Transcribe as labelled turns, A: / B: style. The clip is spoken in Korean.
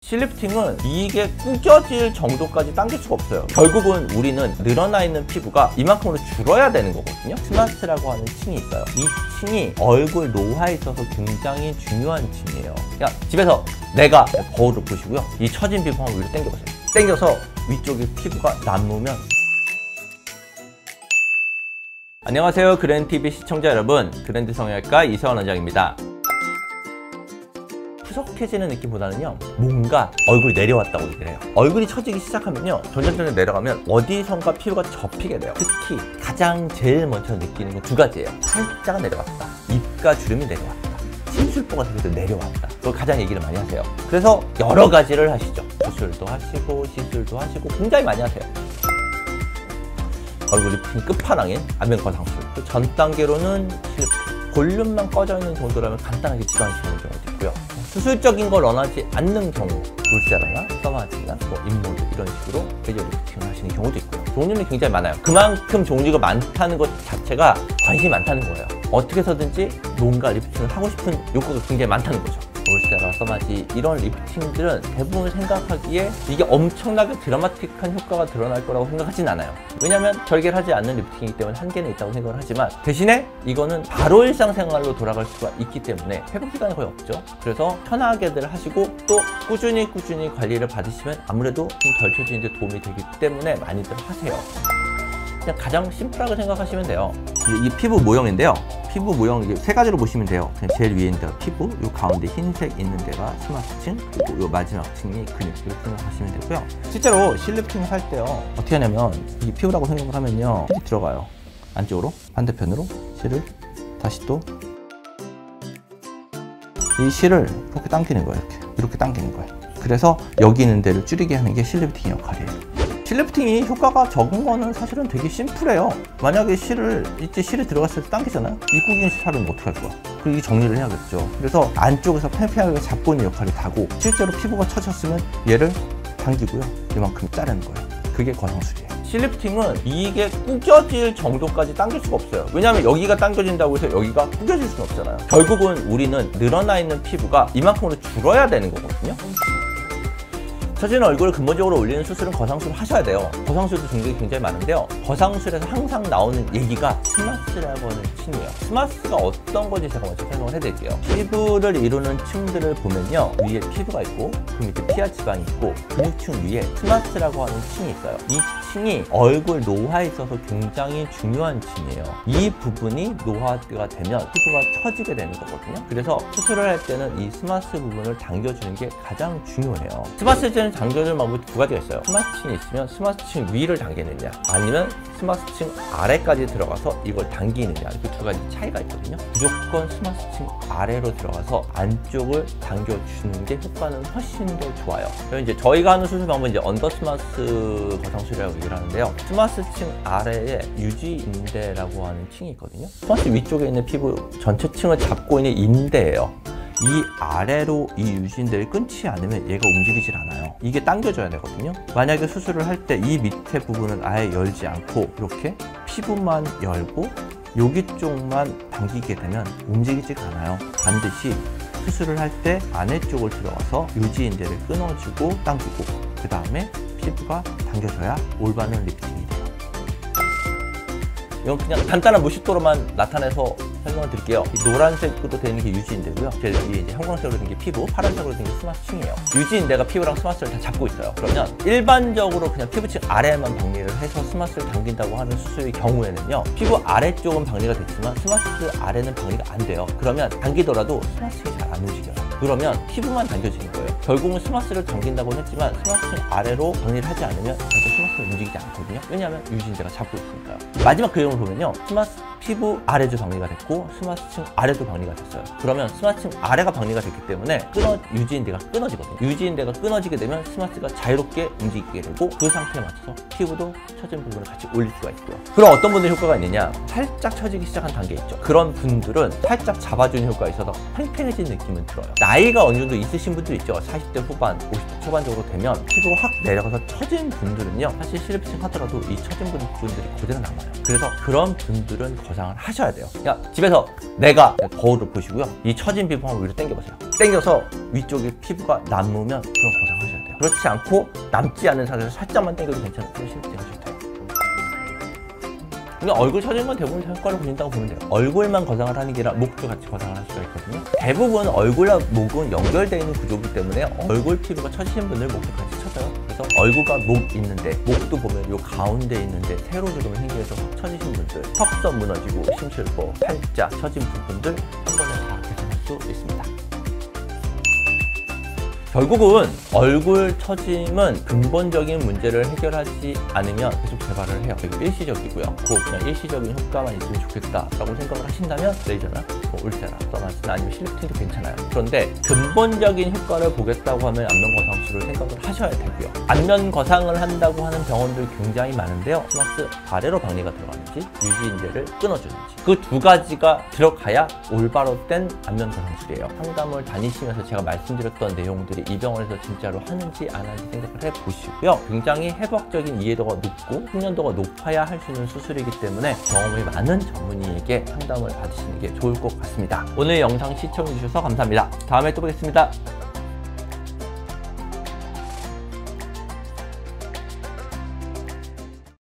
A: 실리프팅은 이게 구겨질 정도까지 당길 수가 없어요. 결국은 우리는 늘어나 있는 피부가 이만큼으로 줄어야 되는 거거든요. 스마스라고 하는 층이 있어요. 이 층이 얼굴 노화에 있어서 굉장히 중요한 층이에요. 그냥 집에서 내가 거울을 보시고요. 이 처진 피부 한번 위로 당겨보세요. 당겨서 위쪽에 피부가 남으면. 안녕하세요, 그랜TV 시청자 여러분. 그랜드 성형외과 이세원 원장입니다. 푸석해지는 느낌보다는요, 뭔가 얼굴이 내려왔다고 얘기를 해요. 얼굴이 처지기 시작하면요, 점점 내려가면 어디선가 피부가 접히게 돼요. 특히 가장 제일 먼저 느끼는 건 두 가지예요. 팔자가 내려왔다, 입가 주름이 내려왔다, 심술보가 되게 내려왔다. 그걸 가장 얘기를 많이 하세요. 그래서 여러 가지를 하시죠. 수술도 하시고 시술도 하시고 굉장히 많이 하세요. 얼굴 리프팅 끝판왕인 안면거상술, 그 전 단계로는 실리프팅, 볼륨만 꺼져 있는 정도라면 간단하게 지방시키는 경우도 있고요. 수술적인 걸 원하지 않는 경우, 울세라나 써마지나 인모드 이런 식으로 베이저 리프팅을 하시는 경우도 있고요. 종류는 굉장히 많아요. 그만큼 종류가 많다는 것 자체가 관심이 많다는 거예요. 어떻게 해서든지 뭔가 리프팅을 하고 싶은 욕구가 굉장히 많다는 거죠. 울세라, 써마지 이런 리프팅들은 대부분 생각하기에 이게 엄청나게 드라마틱한 효과가 드러날 거라고 생각하진 않아요. 왜냐면 절개를 하지 않는 리프팅이기 때문에 한계는 있다고 생각을 하지만, 대신에 이거는 바로 일상생활로 돌아갈 수가 있기 때문에 회복 기간이 거의 없죠. 그래서 편하게들 하시고 또 꾸준히 관리를 받으시면 아무래도 좀 덜 처지는 데 도움이 되기 때문에 많이들 하세요. 그냥 가장 심플하게 생각하시면 돼요. 이 피부 모형인데요. 피부 모형 이게 세 가지로 보시면 돼요. 그냥 제일 위에 있는 데가 피부, 요 가운데 흰색 있는 데가 스마스층, 그리고 요 마지막 층이 근육, 이렇게 생각하시면 되고요. 실제로 실리프팅을 할 때요, 어떻게 하냐면 이 피부라고 생각을 하면요, 실이 들어가요. 안쪽으로, 반대편으로 실을 다시 또 이 실을 이렇게 당기는 거예요. 이렇게 당기는 거예요. 그래서 여기 있는 데를 줄이게 하는 게 실리프팅 역할이에요. 실리프팅이 효과가 적은 거는 사실은 되게 심플해요. 만약에 실이 들어갔을 때 당기잖아요. 입구긴 살은 어떻게 할 거야? 그리고 이 정리를 해야겠죠. 그래서 안쪽에서 팽팽하게 잡고 있는 역할이 다고, 실제로 피부가 처졌으면 얘를 당기고요, 이만큼 자르는 거예요. 그게 거상술이에요. 실리프팅은 이게 구겨질 정도까지 당길 수가 없어요. 왜냐하면 여기가 당겨진다고 해서 여기가 구겨질 수는 없잖아요. 결국은 우리는 늘어나 있는 피부가 이만큼으로 줄어야 되는 거거든요. 처진 얼굴을 근본적으로 올리는 수술은 거상술을 하셔야 돼요. 거상술도 종류가 굉장히 많은데요, 거상술에서 항상 나오는 얘기가 스마스라고 하는 층이에요. 스마스가 어떤 건지 제가 먼저 설명을 해드릴게요. 피부를 이루는 층들을 보면요, 위에 피부가 있고 그 밑에 피하 지방이 있고 근육층 위에 스마스라고 하는 층이 있어요. 이 층이 얼굴 노화에 있어서 굉장히 중요한 층이에요. 이 부분이 노화가 되면 피부가 처지게 되는 거거든요. 그래서 수술을 할 때는 이 스마스 부분을 당겨주는 게 가장 중요해요. 스마스는 당겨줄 방법이 두 가지가 있어요. 스마스층이 있으면 스마스층 위를 당기느냐, 아니면 스마스층 아래까지 들어가서 이걸 당기느냐, 그 두 가지 차이가 있거든요. 무조건 스마스층 아래로 들어가서 안쪽을 당겨주는 게 효과는 훨씬 더 좋아요. 그리고 이제 저희가 하는 수술 방법은 이제 언더 스마스 거상술이라고 얘기를 하는데요, 스마스층 아래에 유지인대라고 하는 층이 있거든요. 스마스 위쪽에 있는 피부 전체 층을 잡고 있는 인대예요. 이 아래로 이 유지인대를 끊지 않으면 얘가 움직이질 않아요. 이게 당겨줘야 되거든요. 만약에 수술을 할 때 이 밑에 부분은 아예 열지 않고 이렇게 피부만 열고 여기 쪽만 당기게 되면 움직이지가 않아요. 반드시 수술을 할 때 안에 쪽을 들어가서 유지인대를 끊어주고 당기고, 그 다음에 피부가 당겨져야 올바른 리프팅이 돼요. 이건 그냥 간단한 무식도로만 나타내서 설명을 드릴게요. 이 노란색으로 되어 있는 게 유지인대고요. 제일 위에 이제 형광색으로 된 게 피부, 파란색으로 된 게 스마스층이에요. 유지인대가 피부랑 스마스를 다 잡고 있어요. 그러면 일반적으로 그냥 피부층 아래에만 박리를 해서 스마스를 당긴다고 하는 수술의 경우에는요, 피부 아래쪽은 박리가 됐지만 스마스 아래는 박리가 안 돼요. 그러면 당기더라도 스마스층이 잘 안 움직여요. 그러면 피부만 당겨지는 거예요. 결국은 스마스를 당긴다고는 했지만 스마스층 아래로 박리를 하지 않으면 절대 스마스는 움직이지 않거든요. 왜냐하면 유지인대가 잡고 있으니까요. 마지막 그림을 보면요, 스마스 피부 아래도 박리가 됐고 스마스층 아래도 박리가 됐어요. 그러면 스마스층 아래가 박리가 됐기 때문에 유지인대가 끊어지거든요. 유지인대가 끊어지게 되면 스마스가 자유롭게 움직이게 되고, 그 상태에 맞춰서 피부도 처진 부분을 같이 올릴 수가 있고요. 그럼 어떤 분들 효과가 있느냐, 살짝 처지기 시작한 단계 있죠. 그런 분들은 살짝 잡아주는 효과가 있어서 팽팽해진 느낌은 들어요. 나이가 어느 정도 있으신 분들 있죠. 40대 후반, 50대 초반적으로 되면 피부가 확 내려가서 처진 분들은요, 사실 실리프팅 하더라도 이 처진 분들이 그대로 남아요. 그래서 그런 분들은 거상을 하셔야 돼요. 그냥 집에서 내가 거울을 보시고요, 이 처진 피부 한번 위로 당겨보세요. 당겨서 위쪽에 피부가 남으면 그런 거상 하셔야 돼요. 그렇지 않고 남지 않은 상태에서 살짝만 당겨도 괜찮아요. 그럼 실리프팅 하셔도 돼요. 그러니까 얼굴 처진 건 대부분 효과를 보신다고 보면 돼요. 얼굴만 거상을 하는 게 아니라 목도 같이 거상을 할 수가 있거든요. 대부분 얼굴과 목은 연결되어 있는 구조이기 때문에 얼굴 피부가 처지신 분들 목도 같이 쳐져요. 그래서 얼굴과 목 있는데, 목도 보면 요 가운데 있는데 세로주름이 생겨서 확 처지신 분들, 턱선 무너지고 심실보, 팔자 처진 부분들 한 번에 다 개선할 수 있습니다. 결국은 얼굴 처짐은 근본적인 문제를 해결하지 않으면 계속 재발을 해요. 되게 일시적이고요. 그냥 일시적인 효과만 있으면 좋겠다라고 생각을 하신다면 레이저나 울세라, 써마지나 아니면 실리프팅도 괜찮아요. 그런데 근본적인 효과를 보겠다고 하면 안면 거상술을 생각을 하셔야 되고요. 안면 거상을 한다고 하는 병원들 굉장히 많은데요. 스마스 아래로 박리가 들어가는지 유지인대를 끊어주는지 그 두 가지가 들어가야 올바로 된 안면 거상술이에요. 상담을 다니시면서 제가 말씀드렸던 내용들이 이 병원에서 진짜로 하는지 안 하는지 생각을 해보시고요. 굉장히 해부학적인 이해도가 높고 숙련도가 높아야 할 수 있는 수술이기 때문에 경험이 많은 전문의에게 상담을 받으시는 게 좋을 것 같습니다. 오늘 영상 시청해주셔서 감사합니다. 다음에 또 뵙겠습니다.